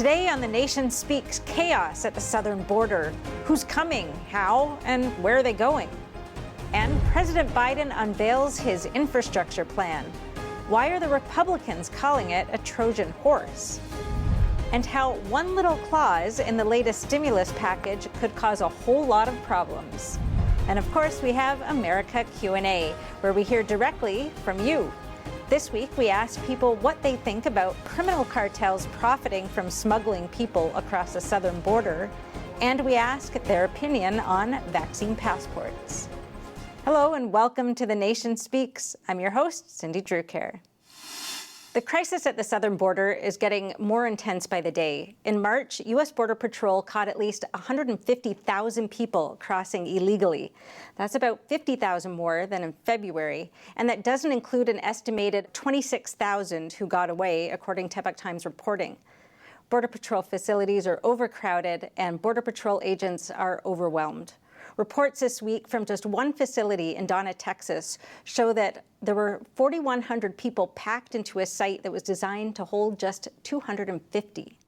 Today on The Nation Speaks, chaos at the southern border. Who's coming, how, and where are they going? And President Biden unveils his infrastructure plan. Why are the Republicans calling it a Trojan horse? And how one little clause in the latest stimulus package could cause a whole lot of problems. And of course, we have America Q&A, where we hear directly from you. This week, we asked people what they think about criminal cartels profiting from smuggling people across the southern border, and we asked their opinion on vaccine passports. Hello and welcome to The Nation Speaks. I'm your host, Cindy Drucare. The crisis at the southern border is getting more intense by the day. In March, U.S. Border Patrol caught at least 150,000 people crossing illegally. That's about 50,000 more than in February, and that doesn't include an estimated 26,000 who got away, according to Epoch Times reporting. Border Patrol facilities are overcrowded, and Border Patrol agents are overwhelmed. Reports this week from just one facility in Donna, Texas, show that there were 4,100 people packed into a site that was designed to hold just 250.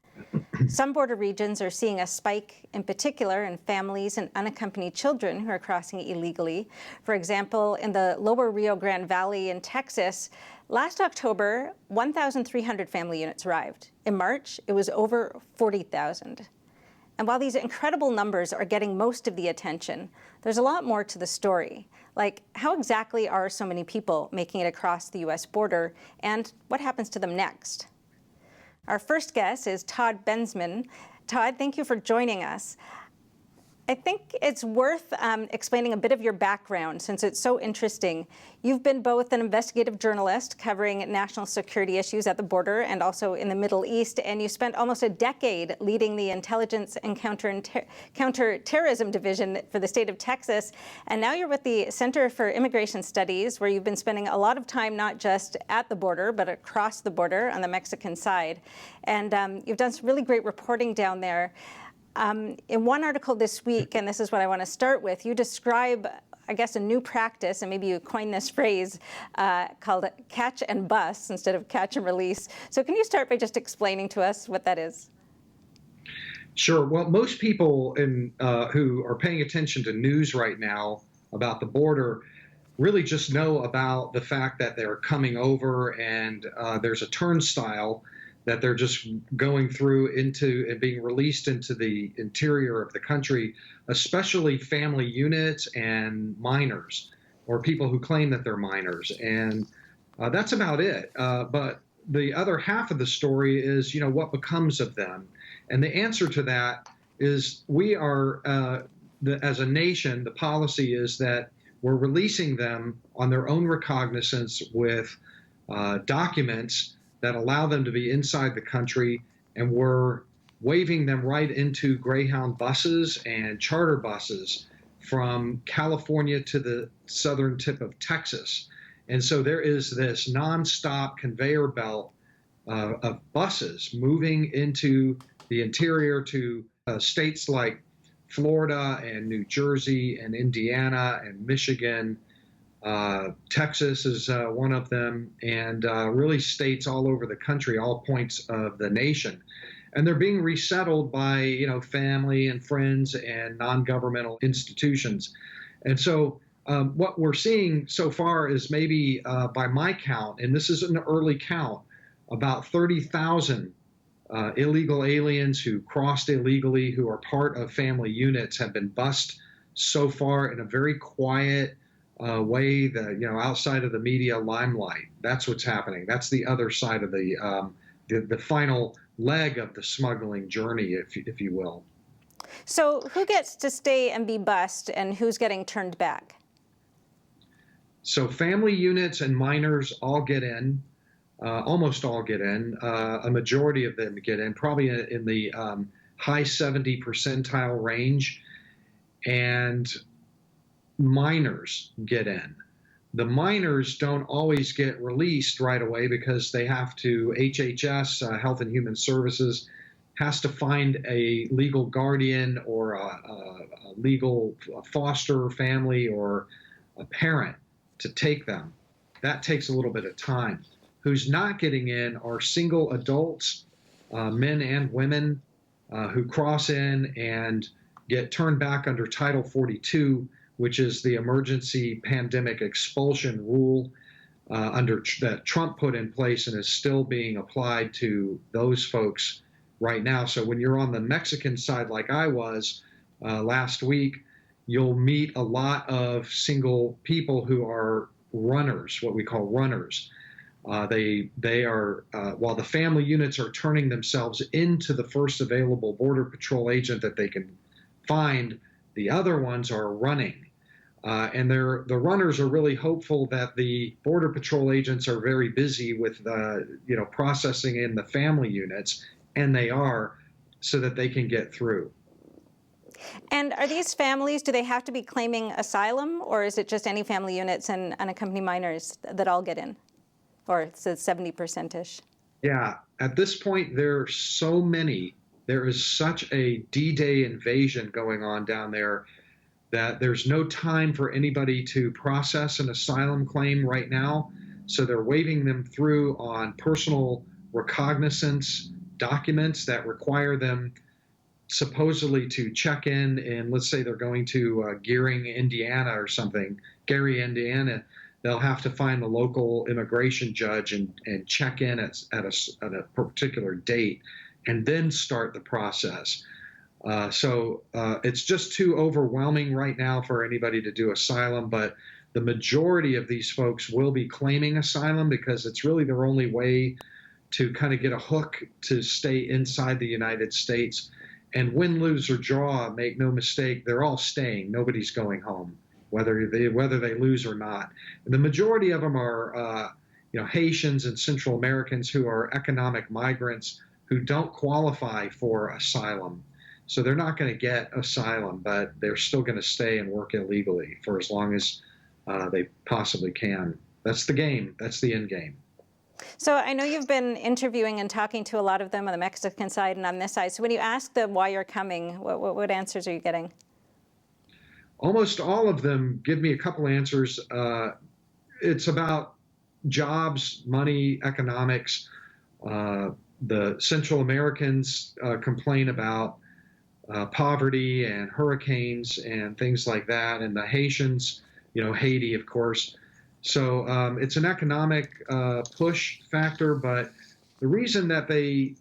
Some border regions are seeing a spike, in particular in families and unaccompanied children who are crossing illegally. For example, in the lower Rio Grande Valley in Texas, last October, 1,300 family units arrived. In March, it was over 40,000. And while these incredible numbers are getting most of the attention, there's a lot more to the story. Like, how exactly are so many people making it across the U.S. border, and what happens to them next? Our first guest is Todd Bensman. Todd, thank you for joining us. I think it's worth explaining a bit of your background, since it's so interesting. You've been both an investigative journalist covering national security issues at the border and also in the Middle East, and you spent almost a decade leading the Intelligence and Counterterrorism Division for the state of Texas. And now you're with the Center for Immigration Studies, where you've been spending a lot of time not just at the border, but across the border on the Mexican side. And you've done some really great reporting down there. In one article this week, and this is what I want to start with, you describe, I guess, a new practice, and maybe you coined this phrase, called catch and bust instead of catch and release. So can you start by just explaining to us what that is? Sure. Well, most people who are paying attention to news right now about the border really just know about the fact that they're coming over and there's a turnstile that they're just going through into and being released into the interior of the country, especially family units and minors, or people who claim that they're minors. And that's about it. But the other half of the story is, what becomes of them? And the answer to that is we are, as a nation, the policy is that we're releasing them on their own recognizance with documents that allow them to be inside the country, and we're waving them right into Greyhound buses and charter buses from California to the southern tip of Texas. And so there is this nonstop conveyor belt of buses moving into the interior to states like Florida and New Jersey and Indiana and Michigan. Texas is one of them, and really states all over the country, all points of the nation. And they're being resettled by, family and friends and non-governmental institutions. And so what we're seeing so far is maybe, by my count, and this is an early count, about 30,000 illegal aliens who crossed illegally, who are part of family units, have been bused so far in a very quiet way, outside of the media limelight. That's what's happening. That's the other side of the final leg of the smuggling journey, if you will. So who gets to stay and be bussed, and who's getting turned back? So family units and minors all get in, almost all get in. A majority of them get in, probably in the high 70 percentile range. And minors get in. The minors don't always get released right away because they have to, HHS, Health and Human Services, has to find a legal guardian or a legal foster family or a parent to take them. That takes a little bit of time. Who's not getting in are single adults men and women who cross in and get turned back under Title 42, which is the emergency pandemic expulsion rule that Trump put in place and is still being applied to those folks right now. So when you're on the Mexican side, like I was last week, you'll meet a lot of single people who are runners, what we call runners. They are while the family units are turning themselves into the first available Border Patrol agent that they can find, the other ones are running. And the runners are really hopeful that the Border Patrol agents are very busy with processing in the family units, and they are, so that they can get through. And are these families, do they have to be claiming asylum, or is it just any family units and unaccompanied minors that all get in? Or it's 70%-ish? Yeah, at this point, there are so many. There is such a D-Day invasion going on down there that there's no time for anybody to process an asylum claim right now. So they're waving them through on personal recognizance documents that require them supposedly to check in, and let's say they're going to Gary, Indiana or something, Gary, Indiana, they'll have to find the local immigration judge and check in at a particular date and then start the process. So it's just too overwhelming right now for anybody to do asylum, but the majority of these folks will be claiming asylum because it's really their only way to kind of get a hook to stay inside the United States. And win, lose, or draw, make no mistake, they're all staying. Nobody's going home, whether they lose or not. And the majority of them are Haitians and Central Americans who are economic migrants who don't qualify for asylum. So they're not going to get asylum, but they're still going to stay and work illegally for as long as they possibly can. That's the game. That's the end game. So I know you've been interviewing and talking to a lot of them on the Mexican side and on this side. So when you ask them why you're coming, what answers are you getting? Almost all of them give me a couple answers. It's about jobs, money, economics. The Central Americans complain about poverty and hurricanes and things like that. And the Haitians, Haiti, of course. So it's an economic push factor, but the reason that they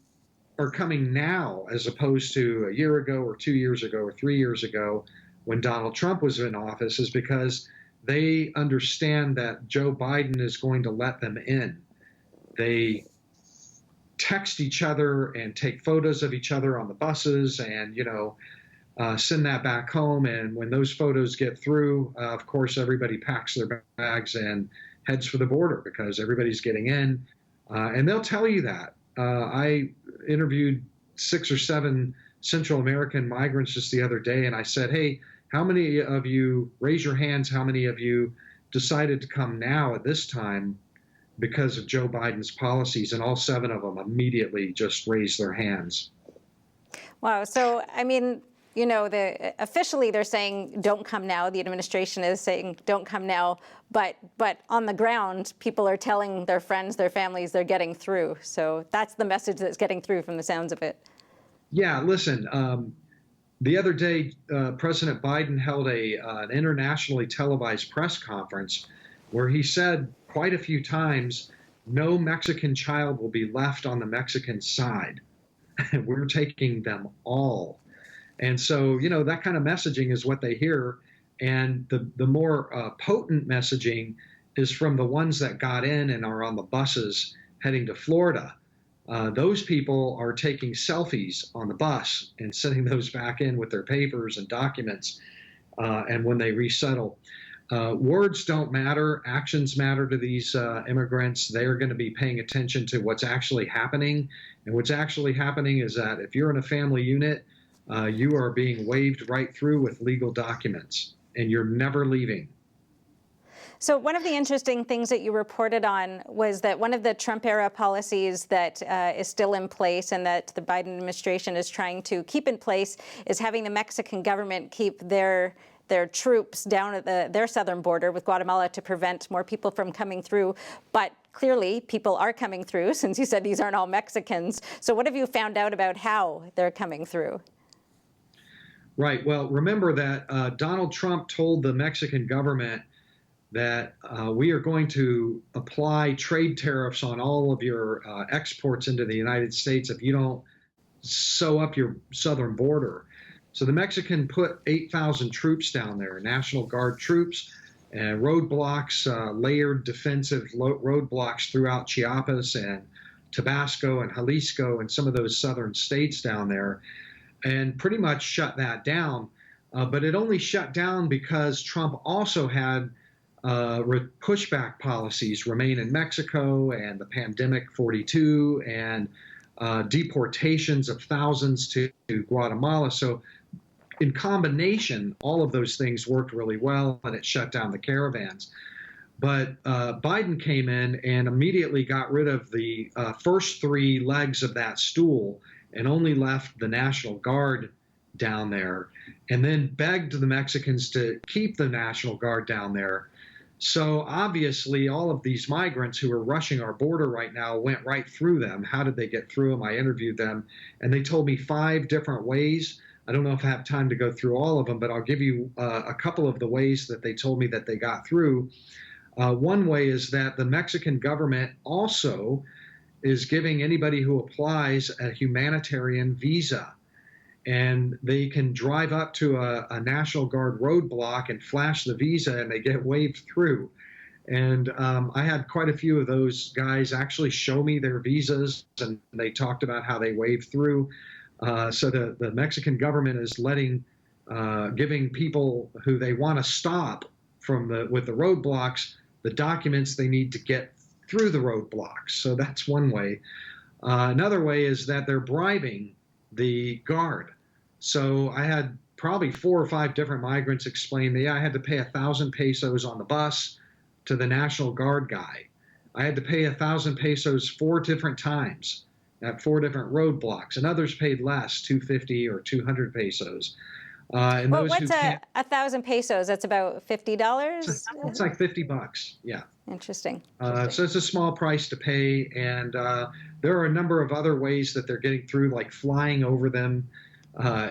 are coming now, as opposed to a year ago or 2 years ago or 3 years ago when Donald Trump was in office, is because they understand that Joe Biden is going to let them in. They text each other and take photos of each other on the buses and, send that back home. And when those photos get through, of course, everybody packs their bags and heads for the border because everybody's getting in. And they'll tell you that. I interviewed 6 or 7 Central American migrants just the other day, and I said, hey, how many of you, raise your hands, how many of you decided to come now at this time because of Joe Biden's policies? And all 7 of them immediately just raised their hands. Wow. So, I mean, officially they're saying don't come now. The administration is saying don't come now. But on the ground, people are telling their friends, their families, they're getting through. So that's the message that's getting through from the sounds of it. Yeah, listen, the other day, President Biden held an internationally televised press conference where he said quite a few times, no Mexican child will be left on the Mexican side. We're taking them all. And so, that kind of messaging is what they hear. And the more potent messaging is from the ones that got in and are on the buses heading to Florida. Those people are taking selfies on the bus and sending those back in with their papers and documents. And when they resettle, words don't matter. Actions matter to these immigrants. They're going to be paying attention to what's actually happening. And what's actually happening is that if you're in a family unit, you are being waved right through with legal documents, and you're never leaving. So one of the interesting things that you reported on was that one of the Trump-era policies that is still in place and that the Biden administration is trying to keep in place is having the Mexican government keep their troops down at their southern border with Guatemala to prevent more people from coming through, but clearly people are coming through, since you said these aren't all Mexicans. So what have you found out about how they're coming through? Right. Well, remember that Donald Trump told the Mexican government that we are going to apply trade tariffs on all of your exports into the United States if you don't sew up your southern border. So the Mexican put 8,000 troops down there, National Guard troops, and roadblocks, layered defensive roadblocks throughout Chiapas and Tabasco and Jalisco and some of those southern states down there, and pretty much shut that down. But it only shut down because Trump also had pushback policies, Remain in Mexico and the Pandemic 42 and deportations of thousands to Guatemala. So in combination, all of those things worked really well, and it shut down the caravans. But Biden came in and immediately got rid of the first three legs of that stool and only left the National Guard down there, and then begged the Mexicans to keep the National Guard down there. So obviously, all of these migrants who are rushing our border right now went right through them. How did they get through them? I interviewed them, and they told me 5 different ways. I don't know if I have time to go through all of them, but I'll give you a couple of the ways that they told me that they got through. One way is that the Mexican government also is giving anybody who applies a humanitarian visa. And they can drive up to a National Guard roadblock and flash the visa, and they get waved through. And I had quite a few of those guys actually show me their visas, and they talked about how they waved through. So the Mexican government is giving people who they want to stop with the roadblocks the documents they need to get through the roadblocks. So that's one way. Another way is that they're bribing the guard. So I had probably 4 or 5 different migrants explain that I had to pay 1,000 pesos on the bus to the National Guard guy. I had to pay 1,000 pesos 4 different times at 4 different roadblocks, and others paid less, 250 or 200 pesos. And well, those what's 1,000 pesos? That's about $50? It's like $50, yeah. Interesting. So it's a small price to pay, and there are a number of other ways that they're getting through, like flying over them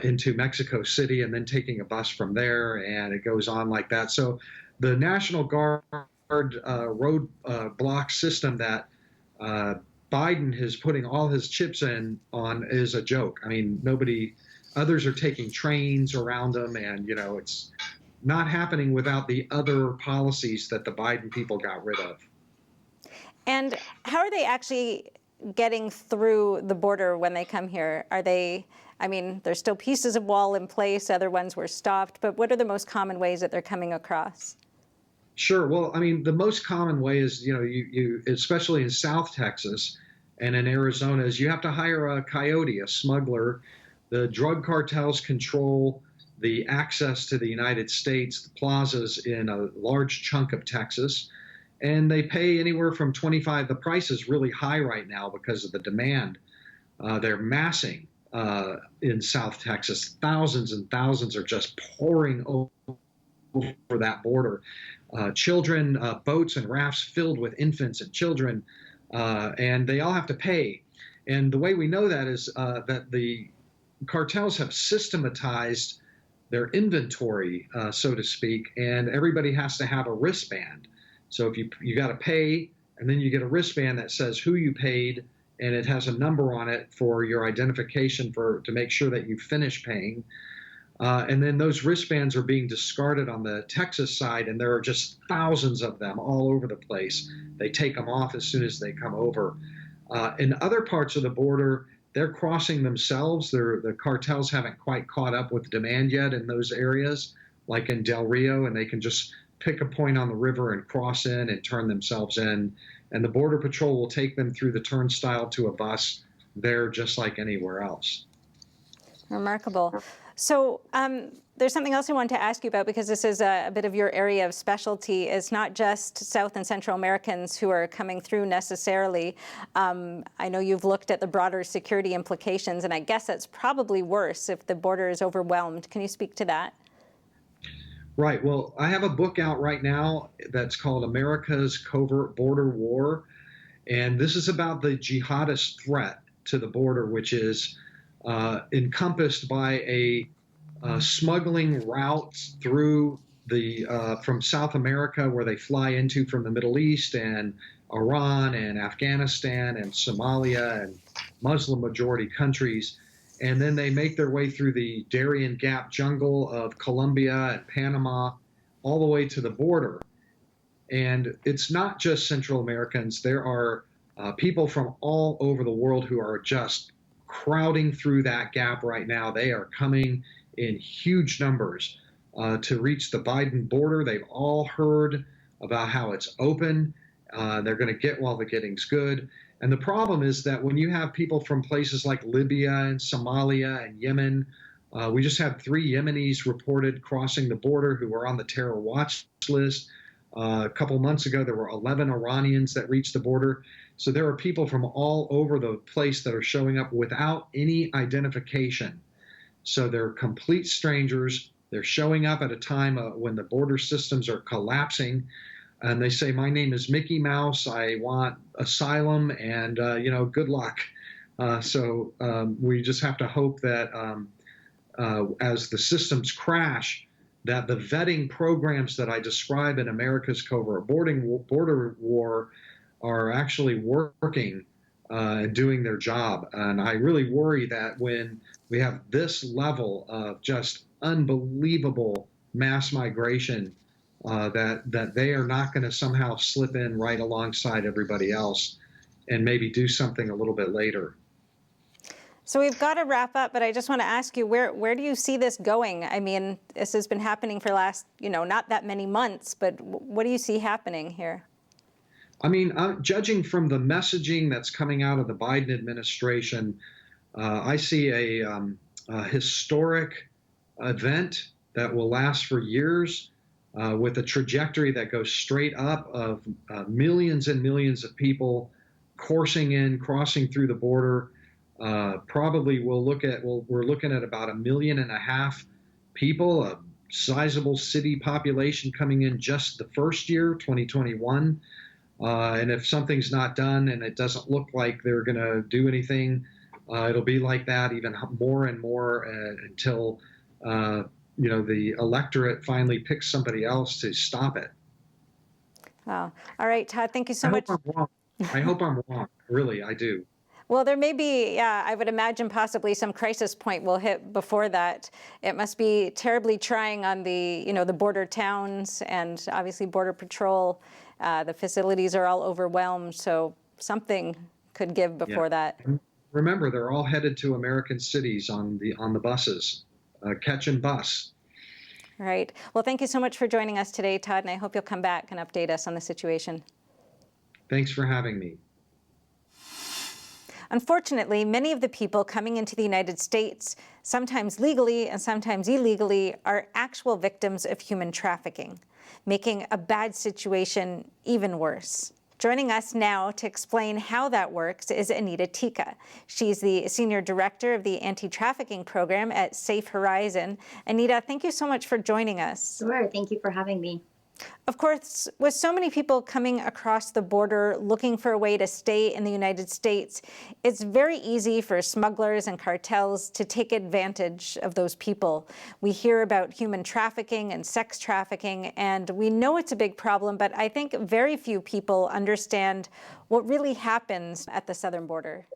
into Mexico City and then taking a bus from there, and it goes on like that. So the National Guard road block system that Biden is putting all his chips in on is a joke. I mean, others are taking trains around them, and, it's not happening without the other policies that the Biden people got rid of. And how are they actually getting through the border when they come here? There's still pieces of wall in place, other ones were stopped, but what are the most common ways that they're coming across? Sure. Well, the most common way is, you especially in South Texas and in Arizona, is you have to hire a coyote, a smuggler. The drug cartels control the access to the United States, the plazas in a large chunk of Texas, and they pay anywhere from 25. The price is really high right now because of the demand. They're massing in South Texas. Thousands and thousands are just pouring over that border. Children, boats and rafts filled with infants and children, and they all have to pay. And the way we know that is that the cartels have systematized their inventory, so to speak, and everybody has to have a wristband. So if you got to pay, and then you get a wristband that says who you paid, and it has a number on it for your identification to make sure that you finish paying. And then those wristbands are being discarded on the Texas side, and there are just thousands of them all over the place. They take them off as soon as they come over. In other parts of the border, they're crossing themselves. The cartels haven't quite caught up with demand yet in those areas, like in Del Rio, and they can just pick a point on the river and cross in and turn themselves in. And the Border Patrol will take them through the turnstile to a bus there just like anywhere else. Remarkable. So there's something else I wanted to ask you about, because this is a bit of your area of specialty. It's not just South and Central Americans who are coming through necessarily. I know you've looked at the broader security implications, and I guess it's probably worse if the border is overwhelmed. Can you speak to that? Right. Well, I have a book out right now that's called America's Covert Border War. And this is about the jihadist threat to the border, which is encompassed by a smuggling route through the from South America, where they fly into from the Middle East and Iran and Afghanistan and Somalia and Muslim majority countries. And then they make their way through the Darien Gap jungle of Colombia and Panama all the way to the border. And it's not just Central Americans. There are people from all over the world who are just crowding through that gap right now. They are coming in huge numbers to reach the Biden border. They've all heard about how it's open. They're going to get while the getting's good. And the problem is that when you have people from places like Libya and Somalia and Yemen, we just had 3 Yemenis reported crossing the border who were on the terror watch list. A couple months ago, there were 11 Iranians that reached the border. So there are people from all over the place that are showing up without any identification. So they're complete strangers. They're showing up at a time when the border systems are collapsing. And they say, my name is Mickey Mouse. I want asylum and, good luck. So we just have to hope that as the systems crash, that the vetting programs that I describe in America's Covert Border War are actually working and doing their job. And I really worry that when we have this level of just unbelievable mass migration, that they are not going to somehow slip in right alongside everybody else and maybe do something a little bit later. So we've got to wrap up, but I just want to ask you, where do you see this going? I mean, this has been happening for the last, not that many months, but what do you see happening here? I mean, judging from the messaging that's coming out of the Biden administration, I see a historic event that will last for years with a trajectory that goes straight up of millions and millions of people crossing through the border. Probably we're looking at about 1.5 million people, a sizable city population coming in just the first year, 2021. And if something's not done and it doesn't look like they're going to do anything, it'll be like that even more and more until the electorate finally picks somebody else to stop it. Wow. All right, Todd, thank you so much. I hope I'm wrong. Really, I do. Well, there may be, I would imagine possibly some crisis point will hit before that. It must be terribly trying on the border towns and obviously Border Patrol. The facilities are all overwhelmed, so something could give before that. Remember, they're all headed to American cities on the buses, catch and bus. All right. Well, thank you so much for joining us today, Todd, and I hope you'll come back and update us on the situation. Thanks for having me. Unfortunately, many of the people coming into the United States, sometimes legally and sometimes illegally, are actual victims of human trafficking, making a bad situation even worse. Joining us now to explain how that works is Anita Teekah. She's the Senior Director of the Anti-Trafficking Program at Safe Horizon. Anita, thank you so much for joining us. Sure, thank you for having me. Of course, with so many people coming across the border looking for a way to stay in the United States, it's very easy for smugglers and cartels to take advantage of those people. We hear about human trafficking and sex trafficking, and we know it's a big problem, but I think very few people understand what really happens at the southern border.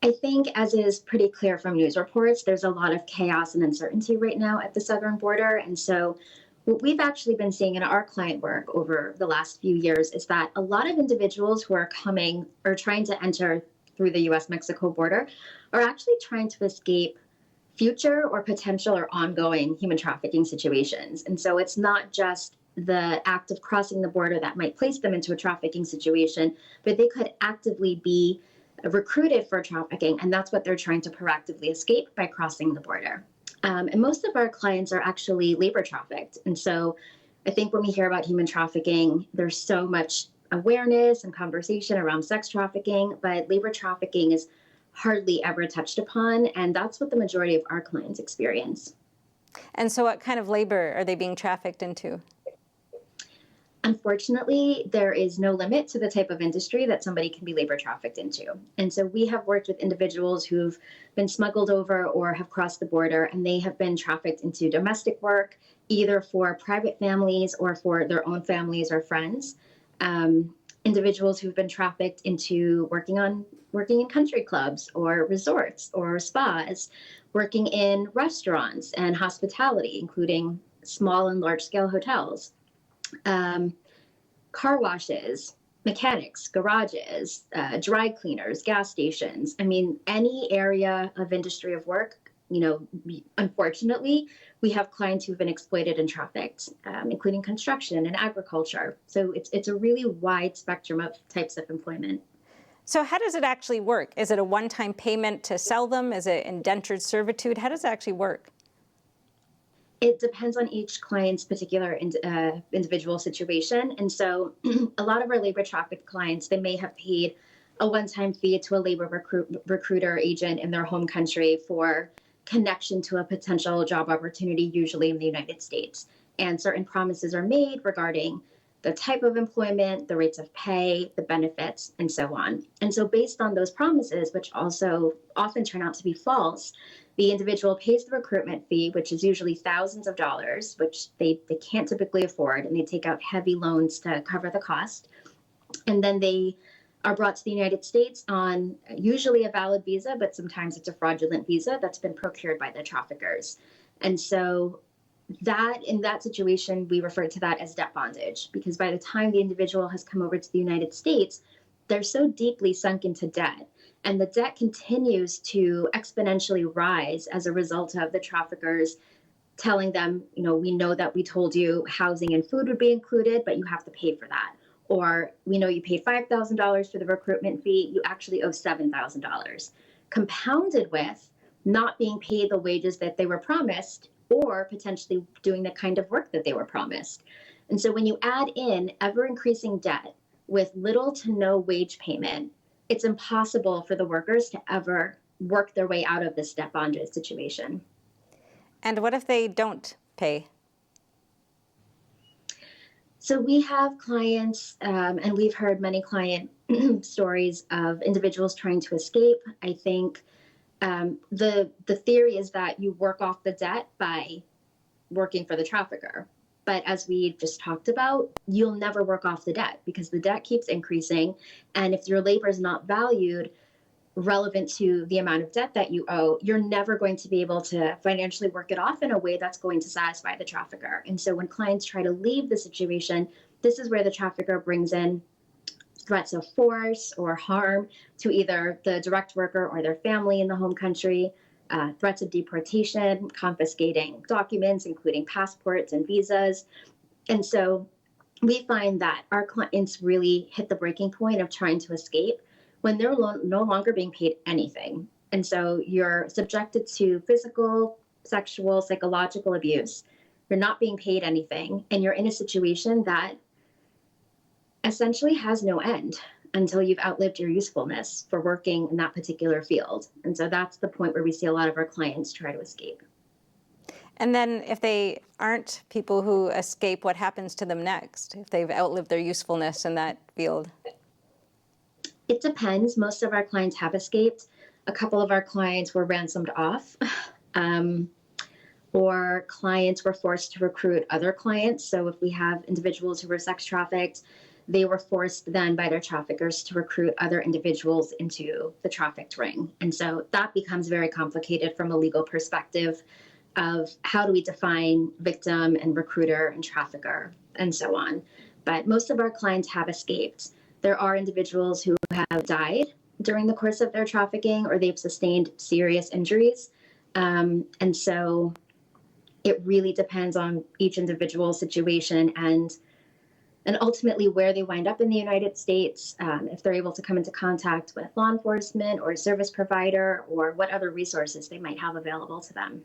I think, as is pretty clear from news reports, there's a lot of chaos and uncertainty right now at the southern border, and so what we've actually been seeing in our client work over the last few years is that a lot of individuals who are coming or trying to enter through the U.S. Mexico border are actually trying to escape future or potential or ongoing human trafficking situations. And so it's not just the act of crossing the border that might place them into a trafficking situation, but they could actively be recruited for trafficking. And that's what they're trying to proactively escape by crossing the border. And most of our clients are actually labor trafficked. And so I think when we hear about human trafficking, there's so much awareness and conversation around sex trafficking, but labor trafficking is hardly ever touched upon. And that's what the majority of our clients experience. And so what kind of labor are they being trafficked into? Unfortunately, there is no limit to the type of industry that somebody can be labor trafficked into. And so we have worked with individuals who've been smuggled over or have crossed the border, and they have been trafficked into domestic work, either for private families or for their own families or friends. Individuals who've been trafficked into working in country clubs or resorts or spas, working in restaurants and hospitality, including small and large scale hotels. Car washes, mechanics, garages, dry cleaners, gas stations. I mean, any area of industry of work, unfortunately, we have clients who've been exploited and trafficked, including construction and agriculture. So it's a really wide spectrum of types of employment. So how does it actually work? Is it a one-time payment to sell them? Is it indentured servitude? How does it actually work? It depends on each client's particular individual situation. And so a lot of our labor trafficked clients, they may have paid a one-time fee to a labor recruiter agent in their home country for connection to a potential job opportunity, usually in the United States. And certain promises are made regarding the type of employment, the rates of pay, the benefits, and so on. And so based on those promises, which also often turn out to be false, the individual pays the recruitment fee, which is usually thousands of dollars, which they can't typically afford, and they take out heavy loans to cover the cost. And then they are brought to the United States on usually a valid visa, but sometimes it's a fraudulent visa that's been procured by the traffickers. And so in that situation, we refer to that as debt bondage, because by the time the individual has come over to the United States, they're so deeply sunk into debt. And the debt continues to exponentially rise as a result of the traffickers telling them, we know that we told you housing and food would be included, but you have to pay for that. Or we know you paid $5,000 for the recruitment fee, you actually owe $7,000. Compounded with not being paid the wages that they were promised, or potentially doing the kind of work that they were promised. And so when you add in ever increasing debt with little to no wage payment, it's impossible for the workers to ever work their way out of this debt bondage situation. And what if they don't pay? So we have clients, and we've heard many client stories of individuals trying to escape. I think the theory is that you work off the debt by working for the trafficker. But as we just talked about, you'll never work off the debt because the debt keeps increasing. And if your labor is not valued relevant to the amount of debt that you owe, you're never going to be able to financially work it off in a way that's going to satisfy the trafficker. And so when clients try to leave the situation, this is where the trafficker brings in threats of force or harm to either the direct worker or their family in the home country, threats of deportation, confiscating documents, including passports and visas. And so we find that our clients really hit the breaking point of trying to escape when they're no longer being paid anything. And so you're subjected to physical, sexual, psychological abuse. You're not being paid anything, and you're in a situation that essentially has no end until you've outlived your usefulness for working in that particular field. And so that's the point where we see a lot of our clients try to escape. And then if they aren't people who escape, what happens to them next if they've outlived their usefulness in that field? It depends. Most of our clients have escaped. A couple of our clients were ransomed off, or clients were forced to recruit other clients. So if we have individuals who were sex trafficked, they were forced then by their traffickers to recruit other individuals into the trafficked ring. And so that becomes very complicated from a legal perspective of how do we define victim and recruiter and trafficker and so on. But most of our clients have escaped. There are individuals who have died during the course of their trafficking, or they've sustained serious injuries. And so it really depends on each individual situation and ultimately where they wind up in the United States, if they're able to come into contact with law enforcement or a service provider, or what other resources they might have available to them.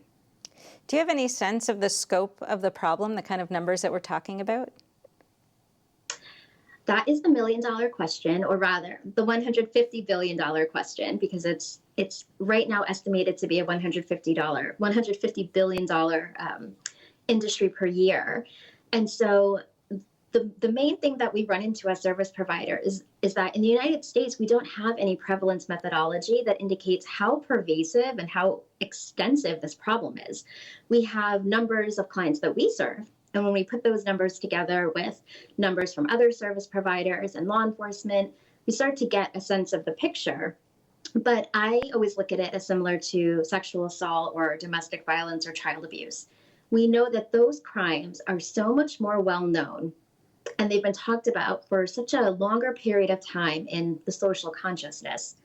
Do you have any sense of the scope of the problem, the kind of numbers that we're talking about? That is the million-dollar question, or rather, the $150 billion question, because it's right now estimated to be a $150 billion industry per year. And so the main thing that we run into as service providers is that in the United States, we don't have any prevalence methodology that indicates how pervasive and how extensive this problem is. We have numbers of clients that we serve. And when we put those numbers together with numbers from other service providers and law enforcement, we start to get a sense of the picture. But I always look at it as similar to sexual assault or domestic violence or child abuse. We know that those crimes are so much more well known, and they've been talked about for such a longer period of time in the social consciousness.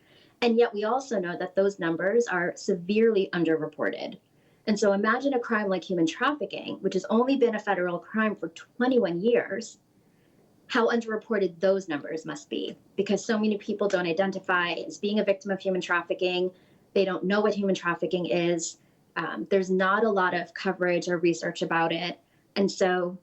And yet we also know that those numbers are severely underreported. And so imagine a crime like human trafficking, which has only been a federal crime for 21 years, how underreported those numbers must be, because so many people don't identify as being a victim of human trafficking. They don't know what human trafficking is. There's not a lot of coverage or research about it. And so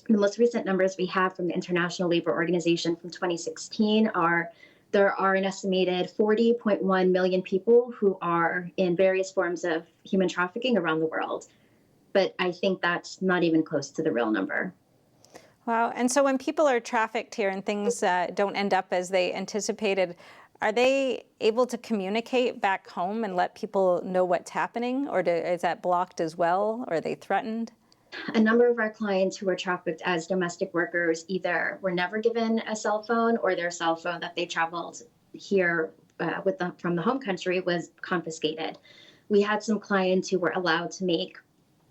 the most recent numbers we have from the International Labor Organization from 2016 are there are an estimated 40.1 million people who are in various forms of human trafficking around the world. But I think that's not even close to the real number. Wow. And so when people are trafficked here and things don't end up as they anticipated, are they able to communicate back home and let people know what's happening? Or is that blocked as well? Or are they threatened? A number of our clients who were trafficked as domestic workers either were never given a cell phone, or their cell phone that they traveled here from the home country was confiscated. We had some clients who were allowed to make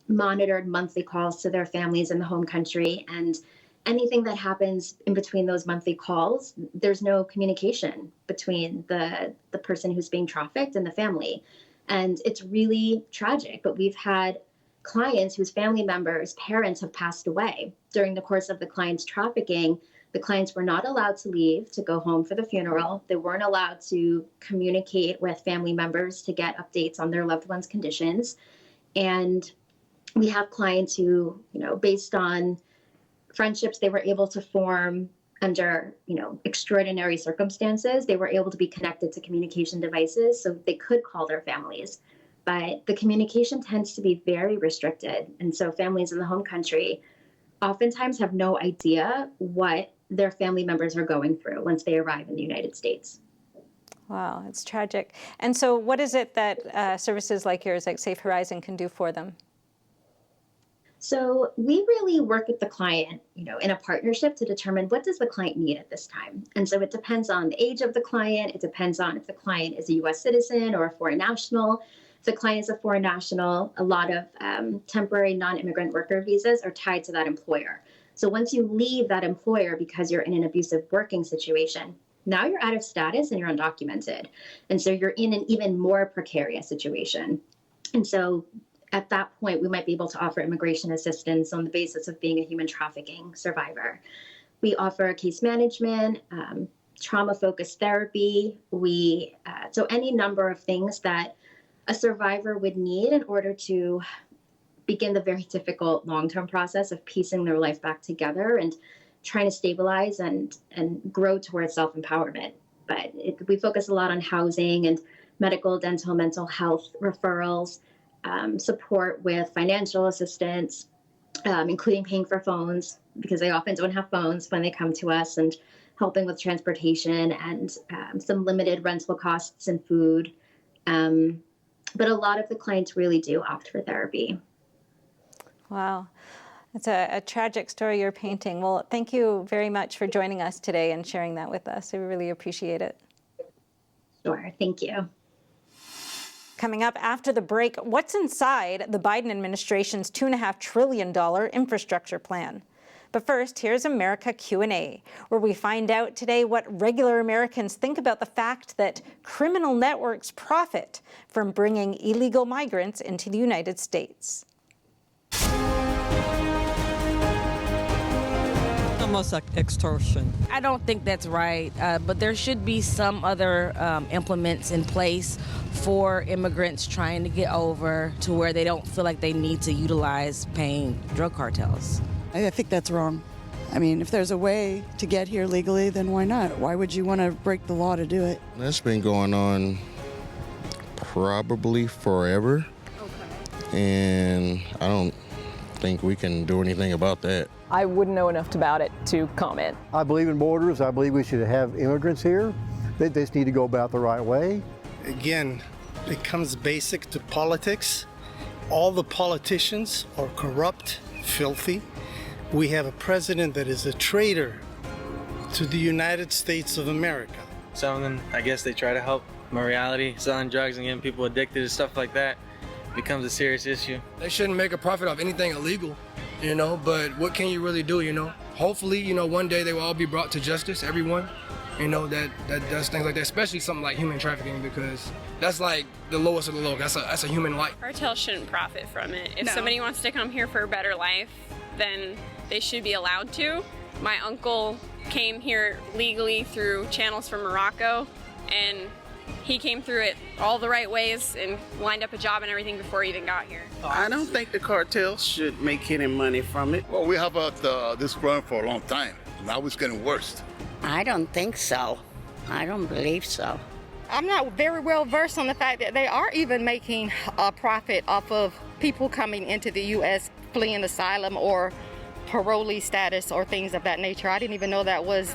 monitored monthly calls to their families in the home country, and anything that happens in between those monthly calls, there's no communication between the person who's being trafficked and the family. And it's really tragic, but we've had clients whose family members, parents have passed away during the course of the client's trafficking. The clients were not allowed to leave to go home for the funeral. They weren't allowed to communicate with family members to get updates on their loved ones' conditions. And we have clients who, based on friendships they were able to form under, extraordinary circumstances, they were able to be connected to communication devices so they could call their families. But the communication tends to be very restricted. And so families in the home country oftentimes have no idea what their family members are going through once they arrive in the United States. Wow, it's tragic. And so what is it that services like yours, like Safe Horizon, can do for them? So we really work with the client, in a partnership to determine what does the client need at this time. And so it depends on the age of the client. It depends on if the client is a U.S. citizen or a foreign national. If the client is a foreign national, a lot of temporary non-immigrant worker visas are tied to that employer. So once you leave that employer because you're in an abusive working situation, now you're out of status and you're undocumented. And so you're in an even more precarious situation. And so at that point, we might be able to offer immigration assistance on the basis of being a human trafficking survivor. We offer case management, trauma-focused therapy. So any number of things that a survivor would need in order to begin the very difficult long-term process of piecing their life back together and trying to stabilize and grow towards self-empowerment. But we focus a lot on housing and medical, dental, mental health referrals, support with financial assistance, including paying for phones, because they often don't have phones when they come to us, and helping with transportation and some limited rental costs and food. But a lot of the clients really do opt for therapy. Wow. It's a tragic story you're painting. Well, thank you very much for joining us today and sharing that with us. I really appreciate it. Sure. Thank you. Coming up after the break, what's inside the Biden administration's $2.5 trillion infrastructure plan? But first, here's America Q&A, where we find out today what regular Americans think about the fact that criminal networks profit from bringing illegal migrants into the United States. Almost like extortion. I don't think that's right, but there should be some other implements in place for immigrants trying to get over to where they don't feel like they need to utilize paying drug cartels. I think that's wrong. I mean, if there's a way to get here legally, then why not? Why would you want to break the law to do it? That's been going on probably forever. Okay. And I don't think we can do anything about that. I wouldn't know enough about it to comment. I believe in borders. I believe we should have immigrants here. They just need to go about the right way. Again, it comes basic to politics. All the politicians are corrupt, filthy. We have a president that is a traitor to the United States of America. Some of them, I guess they try to help. My reality, selling drugs and getting people addicted to stuff like that becomes a serious issue. They shouldn't make a profit off anything illegal, but what can you really do, Hopefully, one day they will all be brought to justice, everyone, that does things like that, especially something like human trafficking, because that's like the lowest of the low. That's a human life. Cartels shouldn't profit from it. If somebody wants to come here for a better life, then they should be allowed to. My uncle came here legally through channels from Morocco, and he came through it all the right ways and lined up a job and everything before he even got here. I don't think the cartels should make any money from it. Well, we have this growing for a long time. Now it's getting worse. I don't think so. I don't believe so. I'm not very well versed on the fact that they are even making a profit off of people coming into the U.S. fleeing asylum or parolee status or things of that nature. I didn't even know that was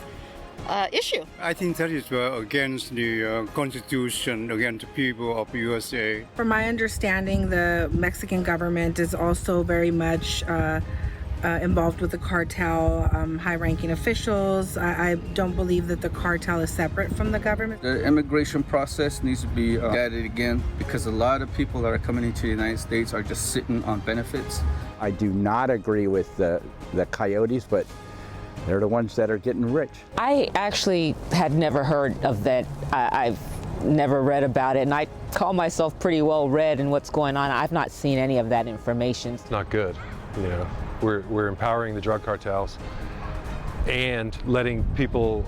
issue. I think that is against the Constitution, against the people of USA. From my understanding, the Mexican government is also very much involved with the cartel, high-ranking officials. I don't believe that the cartel is separate from the government. The immigration process needs to be added again, because a lot of people that are coming into the United States are just sitting on benefits. I do not agree with the coyotes, but they're the ones that are getting rich. I actually had never heard of that. I've never read about it, and I call myself pretty well read in what's going on. I've not seen any of that information. It's not good. We're empowering the drug cartels and letting people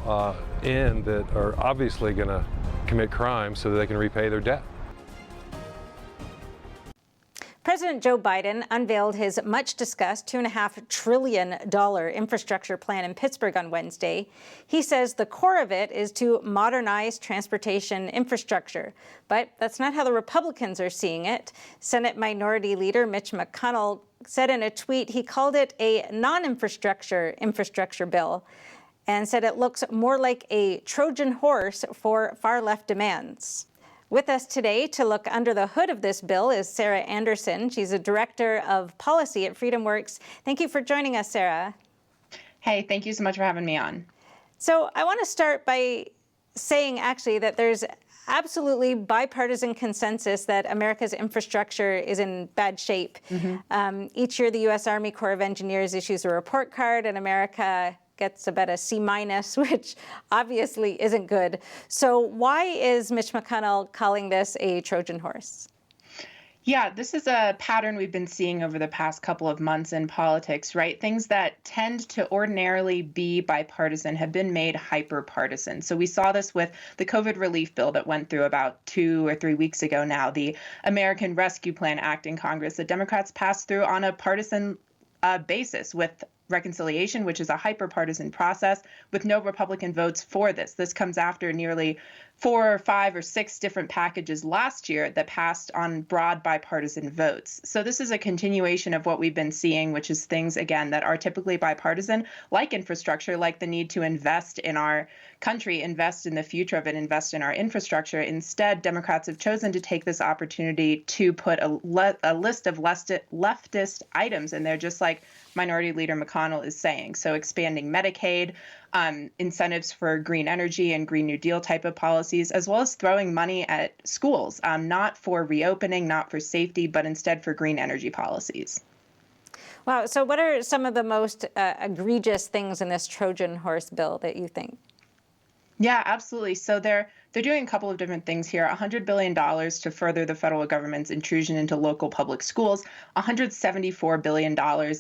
in that are obviously going to commit crimes so that they can repay their debt. President Joe Biden unveiled his much-discussed $2.5 trillion infrastructure plan in Pittsburgh on Wednesday. He says the core of it is to modernize transportation infrastructure. But that's not how the Republicans are seeing it. Senate Minority Leader Mitch McConnell said in a tweet he called it a non-infrastructure bill and said it looks more like a Trojan horse for far-left demands. With us today to look under the hood of this bill is Sarah Anderson. She's a director of policy at FreedomWorks. Thank you for joining us, Sarah. Hey, thank you so much for having me on. So I want to start by saying actually that there's absolutely bipartisan consensus that America's infrastructure is in bad shape. Mm-hmm. Each year, the U.S. Army Corps of Engineers issues a report card, and America gets about a C-, which obviously isn't good. So why is Mitch McConnell calling this a Trojan horse? Yeah, this is a pattern we've been seeing over the past couple of months in politics, right? Things that tend to ordinarily be bipartisan have been made hyper-partisan. So we saw this with the COVID relief bill that went through about 2 or 3 weeks ago now, the American Rescue Plan Act in Congress that Democrats passed through on a partisan basis with reconciliation, which is a hyper-partisan process with no Republican votes for this. This comes after nearly 4 or 5 or 6 different packages last year that passed on broad bipartisan votes. So this is a continuation of what we've been seeing, which is things, again, that are typically bipartisan, like infrastructure, like the need to invest in our country, invest in the future of it, invest in our infrastructure. Instead, Democrats have chosen to take this opportunity to put a list of leftist items in there, just like Minority Leader McConnell is saying. So expanding Medicaid, incentives for green energy and Green New Deal type of policies, as well as throwing money at schools, not for reopening, not for safety, but instead for green energy policies. Wow. So what are some of the most egregious things in this Trojan horse bill that you think? Yeah, absolutely. So they're doing a couple of different things here. $100 billion to further the federal government's intrusion into local public schools, $174 billion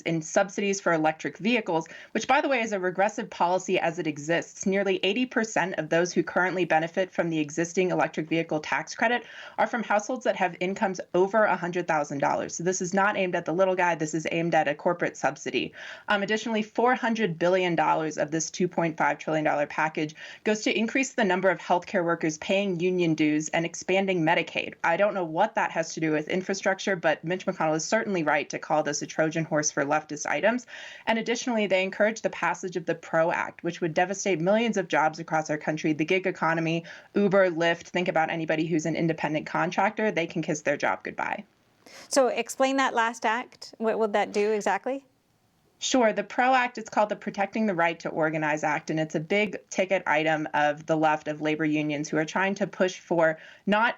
in subsidies for electric vehicles, which, by the way, is a regressive policy as it exists. Nearly 80% of those who currently benefit from the existing electric vehicle tax credit are from households that have incomes over $100,000. So this is not aimed at the little guy. This is aimed at a corporate subsidy. Additionally, $400 billion of this $2.5 trillion package goes to increase the number of healthcare workers workers paying union dues and expanding Medicaid. I don't know what that has to do with infrastructure, but Mitch McConnell is certainly right to call this a Trojan horse for leftist items. And additionally, they encourage the passage of the PRO Act, which would devastate millions of jobs across our country. The gig economy, Uber, Lyft, think about anybody who's an independent contractor, they can kiss their job goodbye. So explain that last act. What would that do exactly? Sure. The PRO Act, it's called the Protecting the Right to Organize Act, and it's a big ticket item of the left, of labor unions, who are trying to push for not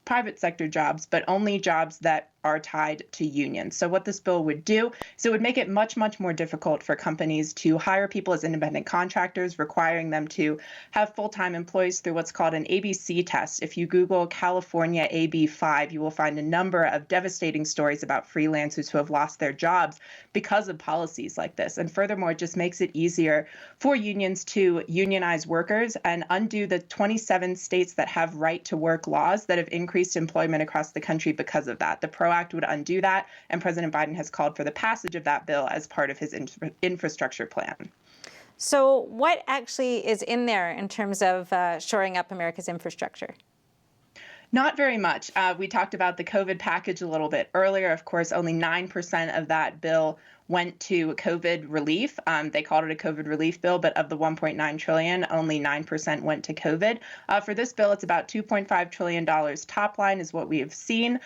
private sector jobs, but only jobs that are tied to unions. So what this bill would do is it would make it much, much more difficult for companies to hire people as independent contractors, requiring them to have full-time employees through what's called an ABC test. If you Google California AB5, you will find a number of devastating stories about freelancers who have lost their jobs because of policies like this. And furthermore, it just makes it easier for unions to unionize workers and undo the 27 states that have right-to-work laws that have increased employment across the country because of that. The PRO Act would undo that, and President Biden has called for the passage of that bill as part of his infrastructure plan. So what actually is in there in terms of shoring up America's infrastructure? Not very much. We talked about the COVID package a little bit earlier. Of course, only 9% of that bill went to COVID relief. They called it a COVID relief bill, but of the $1.9 trillion, only 9% went to COVID. For this bill, it's about $2.5 trillion top line is what we have seen.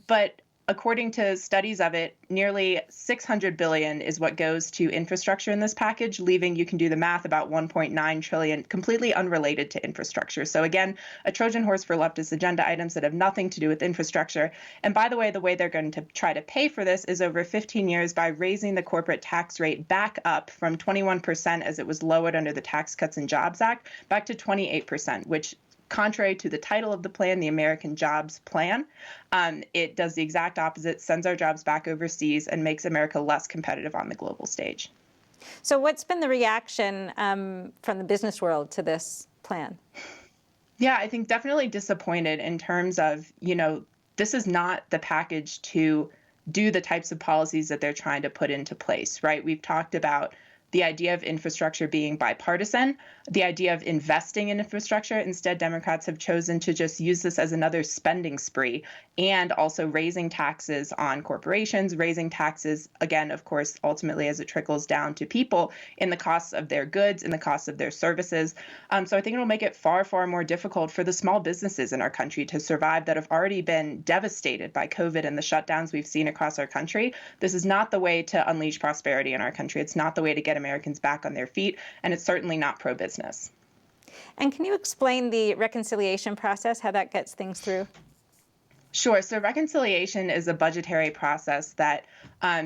But according to studies of it, nearly $600 billion is what goes to infrastructure in this package, leaving, you can do the math, about $1.9 trillion completely unrelated to infrastructure. So again, a Trojan horse for leftist agenda items that have nothing to do with infrastructure. And by the way they're going to try to pay for this is over 15 years by raising the corporate tax rate back up from 21% as it was lowered under the Tax Cuts and Jobs Act back to 28%, which, contrary to the title of the plan, the American Jobs Plan, it does the exact opposite, sends our jobs back overseas and makes America less competitive on the global stage. So what's been the reaction from the business world to this plan? Yeah, I think definitely disappointed in terms of, this is not the package to do the types of policies that they're trying to put into place, right? We've talked about the idea of infrastructure being bipartisan, the idea of investing in infrastructure. Instead, Democrats have chosen to just use this as another spending spree, and also raising taxes on corporations, raising taxes, again, of course, ultimately as it trickles down to people in the costs of their goods, in the costs of their services. So I think it'll make it far, far more difficult for the small businesses in our country to survive that have already been devastated by COVID and the shutdowns we've seen across our country. This is not the way to unleash prosperity in our country. It's not the way to get Americans back on their feet, and it's certainly not pro-business. And can you explain the reconciliation process, how that gets things through? Sure. So reconciliation is a budgetary process that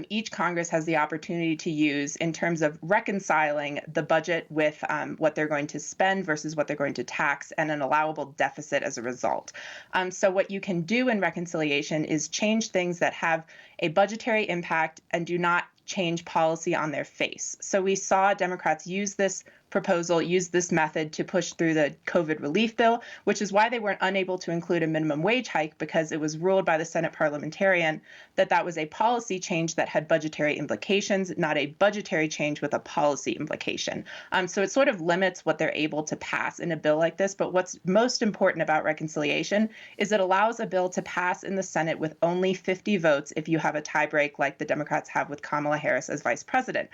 each Congress has the opportunity to use in terms of reconciling the budget with what they're going to spend versus what they're going to tax, and an allowable deficit as a result. So what you can do in reconciliation is change things that have a budgetary impact and do not change policy on their face. So we saw Democrats use this method to push through the COVID relief bill, which is why they weren't unable to include a minimum wage hike, because it was ruled by the Senate parliamentarian that that was a policy change that had budgetary implications, not a budgetary change with a policy implication. So it sort of limits what they're able to pass in a bill like this. But what's most important about reconciliation is it allows a bill to pass in the Senate with only 50 votes if you have a tiebreak like the Democrats have with Kamala Harris as vice president.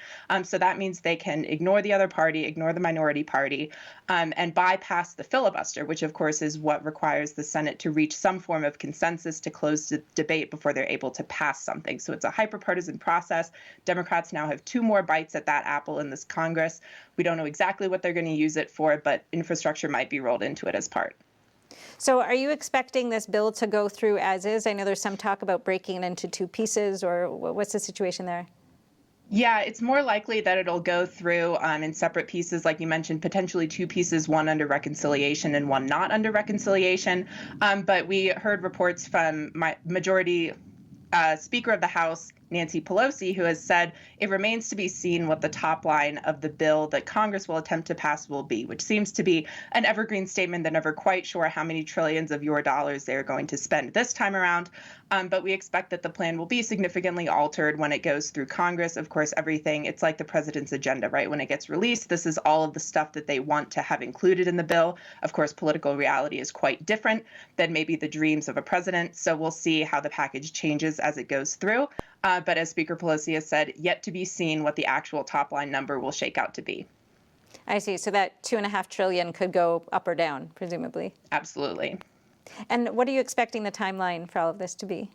So that means they can ignore the other party, ignore the minority party, and bypass the filibuster, which of course is what requires the Senate to reach some form of consensus to close the debate before they're able to pass something. So it's a hyper-partisan process. Democrats now have 2 more bites at that apple in this Congress. We don't know exactly what they're going to use it for, but infrastructure might be rolled into it as part. So are you expecting this bill to go through as is? I know there's some talk about breaking it into 2 pieces, or what's the situation there? Yeah, it's more likely that it'll go through in separate pieces, like you mentioned, potentially 2 pieces, one under reconciliation and one not under reconciliation. But we heard reports from my majority Speaker of the House, Nancy Pelosi, who has said it remains to be seen what the top line of the bill that Congress will attempt to pass will be, which seems to be an evergreen statement. They're never quite sure how many trillions of your dollars they're going to spend this time around. But we expect that the plan will be significantly altered when it goes through Congress. Of course, everything, it's like the president's agenda, right? When it gets released, this is all of the stuff that they want to have included in the bill. Of course, political reality is quite different than maybe the dreams of a president. So we'll see how the package changes as it goes through. But as Speaker Pelosi has said, yet to be seen what the actual top line number will shake out to be. I see. So that $2.5 trillion could go up or down, presumably. Absolutely. And what are you expecting the timeline for all of this to be?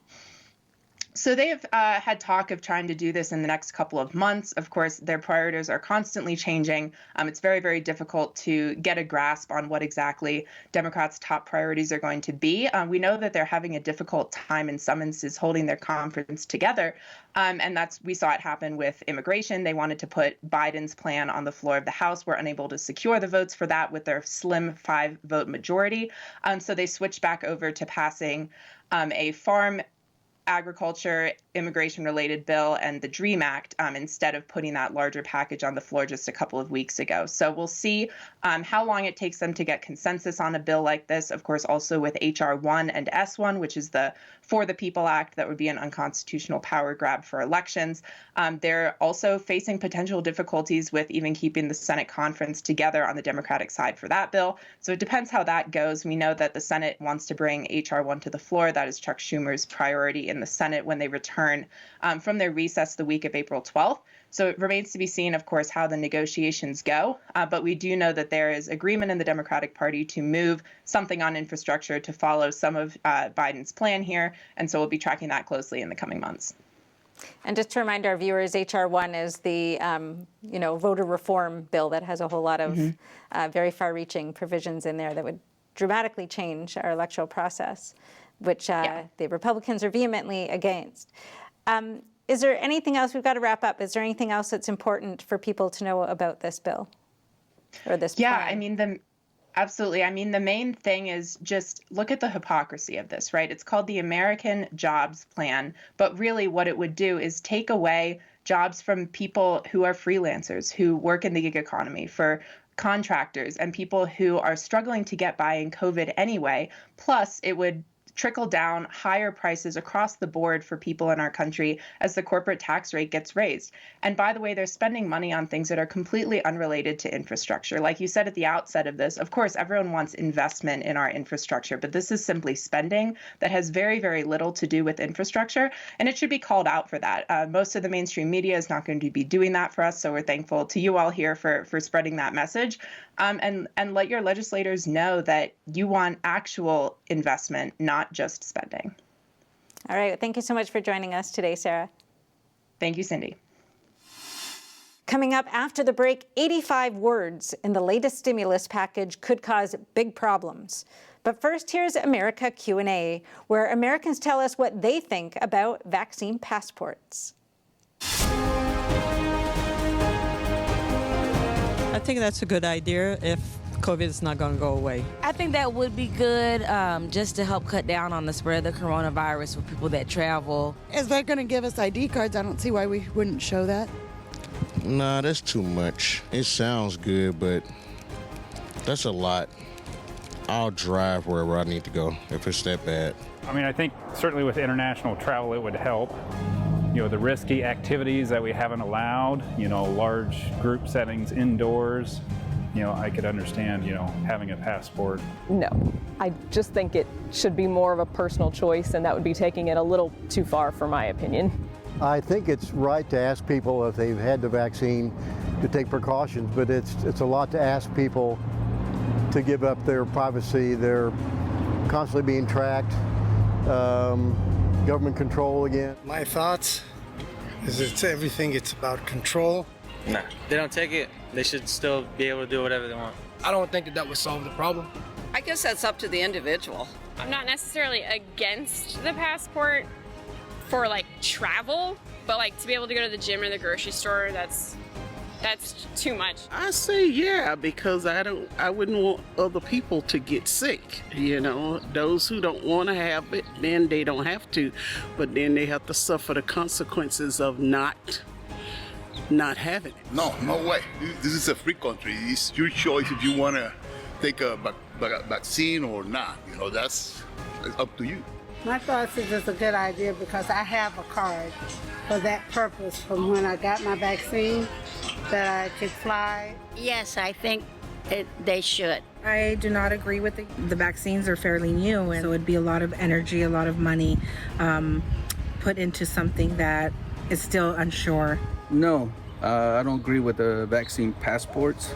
So they have had talk of trying to do this in the next couple of months. Of course, their priorities are constantly changing. It's very, very difficult to get a grasp on what exactly Democrats' top priorities are going to be. We know that they're having a difficult time in some instances holding their conference together. And we saw it happen with immigration. They wanted to put Biden's plan on the floor of the House. Were unable to secure the votes for that with their slim 5-vote majority. So they switched back over to passing a farm agriculture, immigration-related bill and the DREAM Act instead of putting that larger package on the floor just a couple of weeks ago. So we'll see how long it takes them to get consensus on a bill like this. Of course, also with H.R. 1 and S1, which is the For the People Act, that would be an unconstitutional power grab for elections. They're also facing potential difficulties with even keeping the Senate conference together on the Democratic side for that bill. So it depends how that goes. We know that the Senate wants to bring H.R. 1 to the floor. That is Chuck Schumer's priority in the Senate when they return from their recess the week of April 12th. So it remains to be seen, of course, how the negotiations go. But we do know that there is agreement in the Democratic Party to move something on infrastructure to follow some of Biden's plan here. And so we'll be tracking that closely in the coming months. And just to remind our viewers, H.R. 1 is the voter reform bill that has a whole lot of very far-reaching provisions in there that would dramatically change our electoral process, which the Republicans are vehemently against. Is there anything else? We've got to wrap up. Is there anything else that's important for people to know about this bill or this plan? I mean, absolutely. I mean, the main thing is just look at the hypocrisy of this, right? It's called the American Jobs Plan, but really what it would do is take away jobs from people who are freelancers, who work in the gig economy, for contractors and people who are struggling to get by in COVID anyway. Plus, it would trickle down higher prices across the board for people in our country as the corporate tax rate gets raised. And by the way, they're spending money on things that are completely unrelated to infrastructure. Like you said at the outset of this, of course, everyone wants investment in our infrastructure, but this is simply spending that has very, very little to do with infrastructure. And it should be called out for that. Most of the mainstream media is not going to be doing that for us. So we're thankful to you all here for spreading that message. And let your legislators know that you want actual investment, not just spending. All right. Thank you so much for joining us today, Sarah. Thank you, Cindy. Coming up after the break, 85 words in the latest stimulus package could cause big problems. But first, here's America Q&A, where Americans tell us what they think about vaccine passports. I think that's a good idea if COVID is not going to go away. I think that would be good just to help cut down on the spread of the coronavirus with people that travel. If they're going to give us ID cards, I don't see why we wouldn't show that. Nah, that's too much. It sounds good, but that's a lot. I'll drive wherever I need to go if it's that bad. I mean, I think certainly with international travel it would help. You know, the risky activities that we haven't allowed, large group settings indoors, I could understand, having a passport. No, I just think it should be more of a personal choice, and that would be taking it a little too far, for my opinion. I think it's right to ask people if they've had the vaccine to take precautions, but it's a lot to ask people to give up their privacy. They're constantly being tracked. Government control again. My thoughts is it's about control. Nah, they don't take it. They should still be able to do whatever they want. I don't think that would solve the problem. I guess that's up to the individual. I'm not necessarily against the passport for travel, but to be able to go to the gym or the grocery store, that's that's too much. I say yeah, because I wouldn't want other people to get sick. You know, those who don't want to have it, then they don't have to, but then they have to suffer the consequences of not having it. No way. This is a free country. It's your choice if you want to take a vaccine or not. You know, that's up to you. My thoughts is it's a good idea because I have a card for that purpose from when I got my vaccine that I could fly. Yes, I think they should. I do not agree with the vaccines are fairly new, and so it'd be a lot of energy, a lot of money put into something that is still unsure. No, I don't agree with the vaccine passports.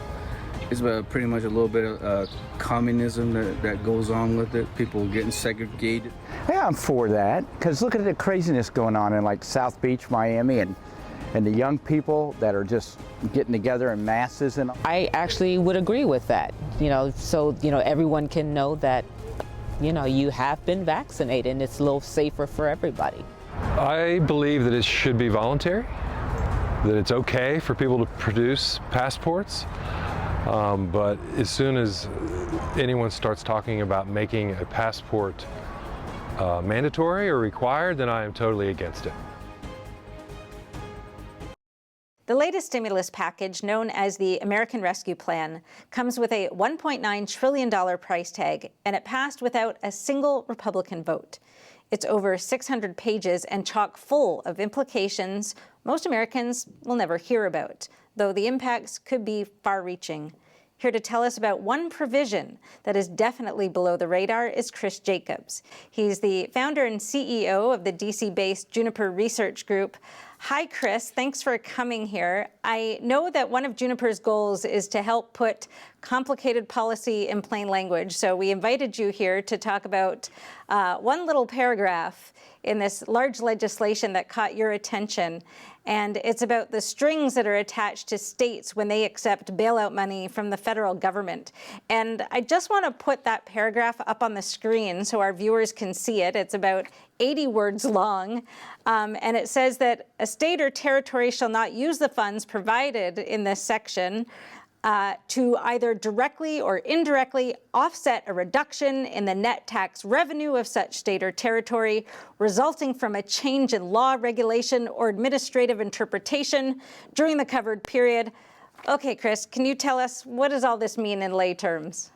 It's pretty much a little bit of communism that goes on with it, people getting segregated. Yeah, I'm for that, because look at the craziness going on in like South Beach, Miami, and the young people that are just getting together in masses. And I actually would agree with that, so, everyone can know that, you have been vaccinated and it's a little safer for everybody. I believe that it should be voluntary, that it's okay for people to produce passports. But as soon as anyone starts talking about making a passport mandatory or required, then I am totally against it. The latest stimulus package, known as the American Rescue Plan, comes with a $1.9 trillion price tag, and it passed without a single Republican vote. It's over 600 pages and chock full of implications most Americans will never hear about, though the impacts could be far-reaching. Here to tell us about one provision that is definitely below the radar is Chris Jacobs. He's the founder and CEO of the DC-based Juniper Research Group. Hi, Chris. Thanks for coming here. I know that one of Juniper's goals is to help put complicated policy in plain language, so we invited you here to talk about one little paragraph in this large legislation that caught your attention. And it's about the strings that are attached to states when they accept bailout money from the federal government. And I just want to put that paragraph up on the screen so our viewers can see it. It's about 80 words long. And it says that a state or territory shall not use the funds provided in this section to either directly or indirectly offset a reduction in the net tax revenue of such state or territory resulting from a change in law, regulation, or administrative interpretation during the covered period. Okay, Chris, can you tell us, what does all this mean in lay terms?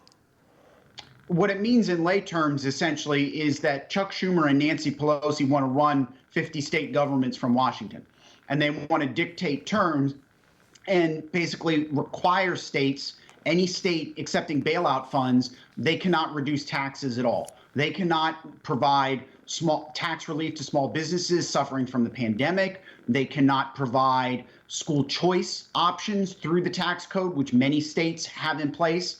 What it means in lay terms, essentially, is that Chuck Schumer and Nancy Pelosi want to run 50 state governments from Washington, and they want to dictate terms and basically require states, any state accepting bailout funds, they cannot reduce taxes at all. They cannot provide small tax relief to small businesses suffering from the pandemic. They cannot provide school choice options through the tax code, which many states have in place.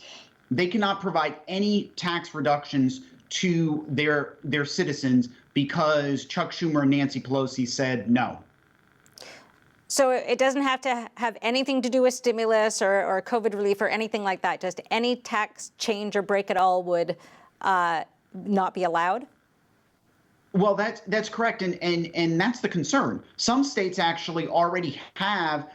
They cannot provide any tax reductions to their citizens because Chuck Schumer and Nancy Pelosi said no. So it doesn't have to have anything to do with stimulus or COVID relief or anything like that. Just any tax change or break at all would not be allowed? Well, that's correct. And that's the concern. Some states actually already have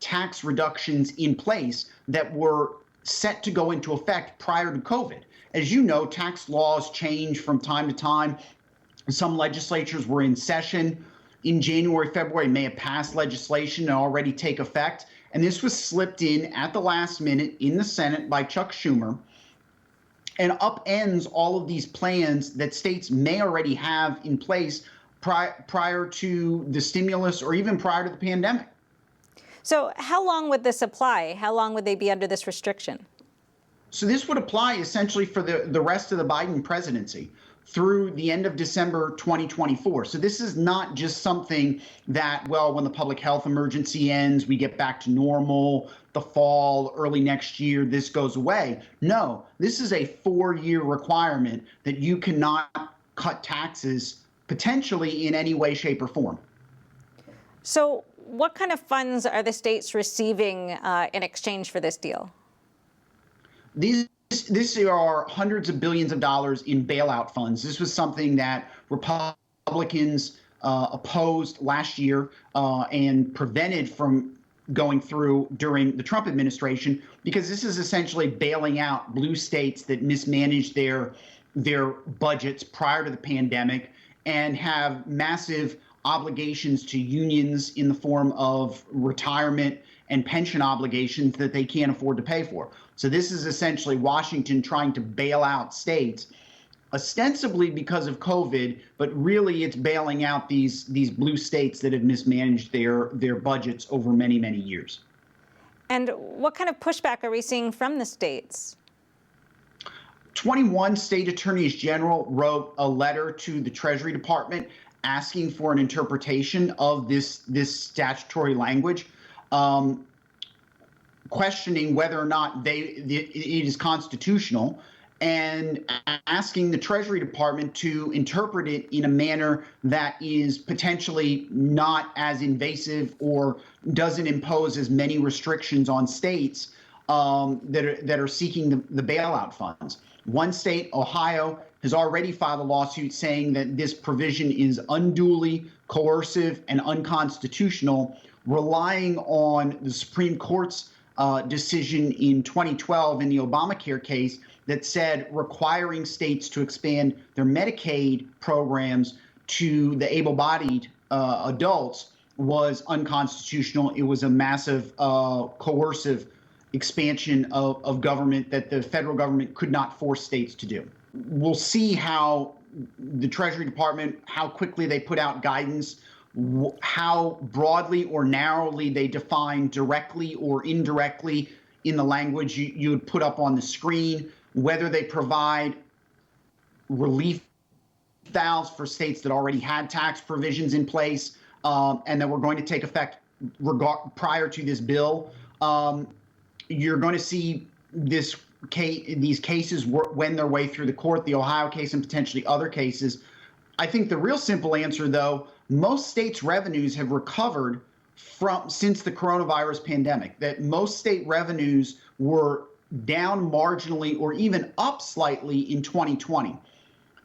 tax reductions in place that were set to go into effect prior to COVID. As you know, tax laws change from time to time. Some legislatures were in session in January, February, may have passed legislation and already take effect. And this was slipped in at the last minute in the Senate by Chuck Schumer and upends all of these plans that states may already have in place prior to the stimulus or even prior to the pandemic. So how long would this apply? How long would they be under this restriction? So this would apply essentially for the rest of the Biden presidency through the end of December 2024. So this is not just something that, well, when the public health emergency ends, we get back to normal, the fall, early next year, this goes away. No, this is a 4-year requirement that you cannot cut taxes potentially in any way, shape, or form. So what kind of funds are the states receiving in exchange for this deal? These are hundreds of billions of dollars in bailout funds. This was something that Republicans opposed last year and prevented from going through during the Trump administration, because this is essentially bailing out blue states that mismanaged their budgets prior to the pandemic and have massive obligations to unions in the form of retirement and pension obligations that they can't afford to pay for. So this is essentially Washington trying to bail out states, ostensibly because of COVID, but really it's bailing out these blue states that have mismanaged their budgets over many, many years. And what kind of pushback are we seeing from the states? 21 state attorneys general wrote a letter to the Treasury Department asking for an interpretation of this statutory language, questioning whether or not it is constitutional, and asking the Treasury Department to interpret it in a manner that is potentially not as invasive or doesn't impose as many restrictions on states that are seeking the bailout funds. One state, Ohio, has already filed a lawsuit saying that this provision is unduly coercive and unconstitutional, relying on the Supreme Court's decision in 2012 in the Obamacare case that said requiring states to expand their Medicaid programs to the able-bodied adults was unconstitutional. It was a massive coercive expansion of government that the federal government could not force states to do. We'll see how the Treasury Department, how quickly they put out guidance, how broadly or narrowly they define directly or indirectly in the language you would put up on the screen, whether they provide relief valves for states that already had tax provisions in place and that were going to take effect prior to this bill. You're going to see these cases wend their way through the court, the Ohio case and potentially other cases. I think the real simple answer, though, most states' revenues have recovered since the coronavirus pandemic, that most state revenues were down marginally or even up slightly in 2020.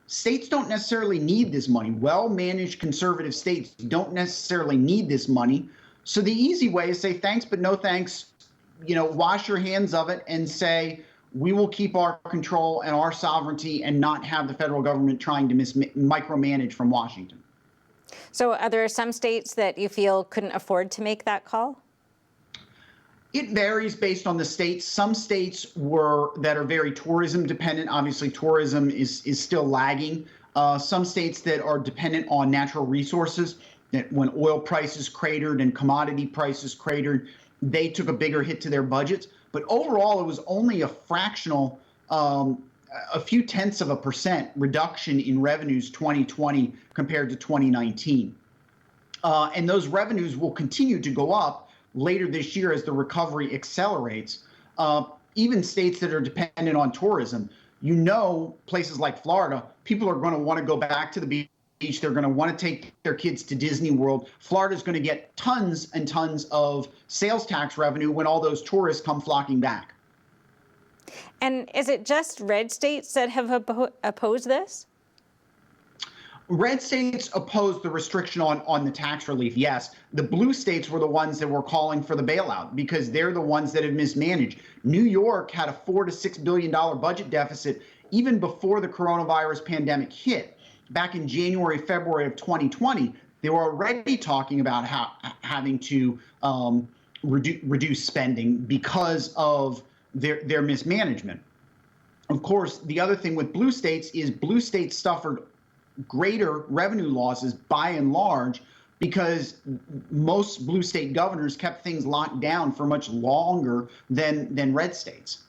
States don't necessarily need this money. Well-managed conservative states don't necessarily need this money. So the easy way is say thanks, but no thanks. Wash your hands of it and say, we will keep our control and our sovereignty and not have the federal government trying to micromanage from Washington. So are there some states that you feel couldn't afford to make that call? It varies based on the states. Some states that are very tourism dependent. Obviously, tourism is still lagging. Some states that are dependent on natural resources, that when oil prices cratered and commodity prices cratered, they took a bigger hit to their budgets. But overall, it was only a fractional, a few tenths of a % reduction in revenues 2020 compared to 2019. And those revenues will continue to go up later this year as the recovery accelerates. Even states that are dependent on tourism, places like Florida, people are going to want to go back to the beach. They're going to want to take their kids to Disney World. Florida's going to get tons and tons of sales tax revenue when all those tourists come flocking back. And is it just red states that have opposed this? Red states opposed the restriction on the tax relief, yes. The blue states were the ones that were calling for the bailout because they're the ones that have mismanaged. New York had a $4 to $6 billion budget deficit even before the coronavirus pandemic hit. Back in January, February of 2020, they were already talking about having to reduce spending because of their mismanagement. Of course, the other thing with blue states is blue states suffered greater revenue losses by and large because most blue state governors kept things locked down for much longer than red states.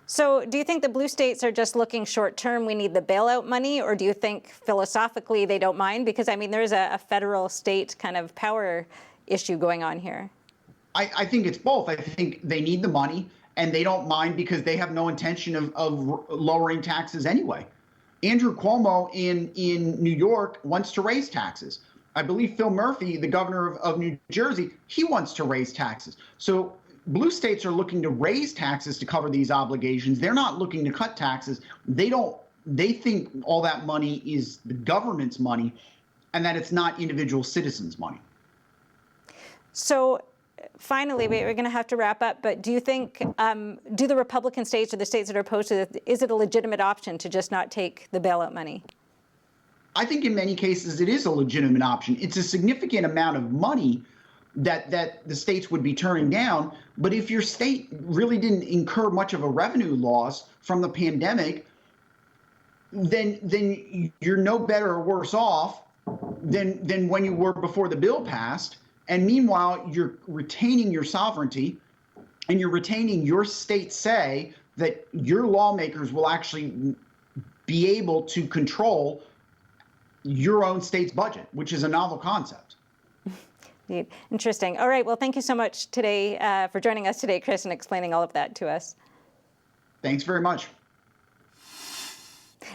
So do you think the blue states are just looking short term, we need the bailout money, or do you think philosophically they don't mind? Because, I mean, there's a federal state kind of power issue going on here. I think it's both. I think they need the money and they don't mind because they have no intention of lowering taxes anyway. Andrew Cuomo in New York wants to raise taxes. I believe Phil Murphy, the governor of New Jersey, he wants to raise taxes. So blue states are looking to raise taxes to cover these obligations. They're not looking to cut taxes. They think all that money is the government's money and that it's not individual citizens' money. So finally, we're going to have to wrap up, but do you think, do the Republican states or the states that are opposed to it, is it a legitimate option to just not take the bailout money? I think in many cases it is a legitimate option. It's a significant amount of money that the states would be turning down. But if your state really didn't incur much of a revenue loss from the pandemic, then you're no better or worse off than when you were before the bill passed. And meanwhile, you're retaining your sovereignty and you're retaining your state say that your lawmakers will actually be able to control your own state's budget, which is a novel concept. Interesting. All right. Well, thank you so much today for joining us today, Chris, and explaining all of that to us. Thanks very much.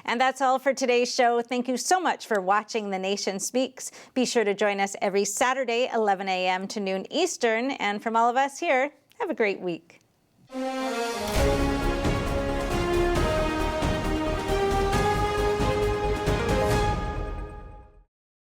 And that's all for today's show. Thank you so much for watching The Nation Speaks. Be sure to join us every Saturday, 11 a.m. to noon Eastern. And from all of us here, have a great week.